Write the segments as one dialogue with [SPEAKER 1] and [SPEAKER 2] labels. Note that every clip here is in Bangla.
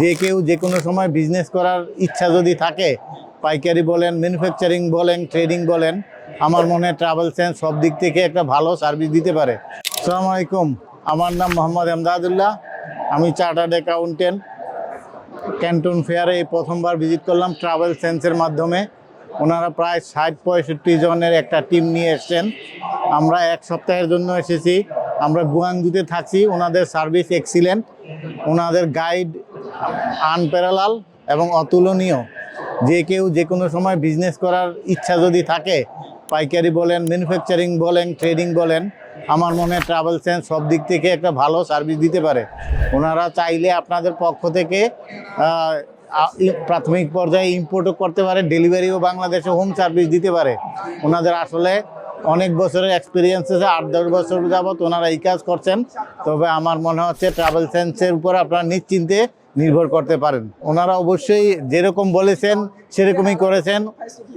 [SPEAKER 1] যে কেউ যে কোনো সময় বিজনেস করার ইচ্ছা যদি থাকে, পাইকারি বলেন, ম্যানুফ্যাকচারিং বলেন, ট্রেডিং বলেন, আমার মনে হয় ট্রাভেল সেন্স সব দিক থেকে একটা ভালো সার্ভিস দিতে পারে। আসসালামু আলাইকুম, আমার নাম মোহাম্মদ এমদাদুল্লাহ। আমি চার্টার্ড অ্যাকাউন্টেন্ট। ক্যান্টন ফেয়ারে এই প্রথমবার ভিজিট করলাম ট্রাভেল সেন্সের মাধ্যমে। ওনারা প্রায় 60-65 জনের একটা টিম নিয়ে এসছেন। আমরা এক সপ্তাহের জন্য এসেছি। আমরা গুয়াংজুতে থাকছি। ওনাদের সার্ভিস এক্সিলেন্ট, ওনাদের গাইড আনপ্যারালাল এবং অতুলনীয়। যে কেউ যে কোনো সময় বিজনেস করার ইচ্ছা যদি থাকে, পাইকারি বলেন, ম্যানুফ্যাকচারিং বলেন, ট্রেডিং বলেন, আমার মনে হয় ট্রাভেল সেন্স সব দিক থেকে একটা ভালো সার্ভিস দিতে পারে। ওনারা চাইলে আপনাদের পক্ষ থেকে প্রাথমিক পর্যায়ে ইম্পোর্টও করতে পারে, ডেলিভারিও বাংলাদেশে হোম সার্ভিস দিতে পারে। ওনাদের আসলে অনেক বছরের এক্সপিরিয়েন্স আছে, 8-10 বছর যাবত ওনারা এই কাজ করছেন। তবে আমার মনে হচ্ছে ট্রাভেল সেন্সের উপর আপনারা নিশ্চিন্তে নির্ভর করতে পারেন। ওনারা অবশ্যই যেরকম বলেছেন সেরকমই করেছেন।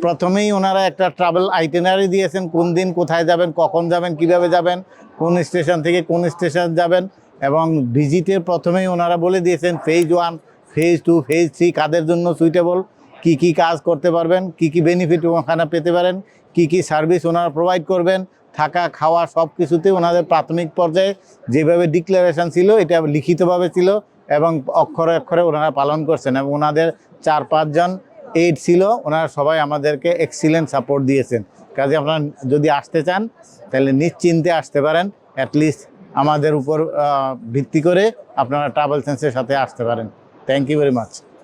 [SPEAKER 1] প্রথমেই ওনারা একটা ট্রাভেল আইটিনারি দিয়েছেন, কোন দিন কোথায় যাবেন, কখন যাবেন, কিভাবে যাবেন, কোন স্টেশন থেকে কোন স্টেশন যাবেন। এবং ভিজিটের প্রথমেই ওনারা বলে দিয়েছেন ফেজ 1, ফেজ 2, ফেজ 3 কাদের জন্য সুইটেবল, কি কি কাজ করতে পারবেন, কি কি বেনিফিট ওখানে পেতে পারেন, কি কি সার্ভিস ওনারা প্রোভাইড করবেন, থাকা খাওয়া সব কিছুতে ওনাদের প্রাথমিক পর্যায়ে যেভাবে ডিক্লারেশন ছিল এটা লিখিতভাবে ছিল এবং অক্ষরে অক্ষরে ওনারা পালন করছেন। এবং ওনাদের 4-5 জন এইড ছিল, ওনারা সবাই আমাদেরকে এক্সিলেন্ট সাপোর্ট দিয়েছেন। কাজে আপনারা যদি আসতে চান তাহলে নিশ্চিন্তে আসতে পারেন। অ্যাটলিস্ট আমাদের উপর ভিত্তি করে আপনারা ট্রাভেল সেন্সের সাথে আসতে পারেন। Thank you very much.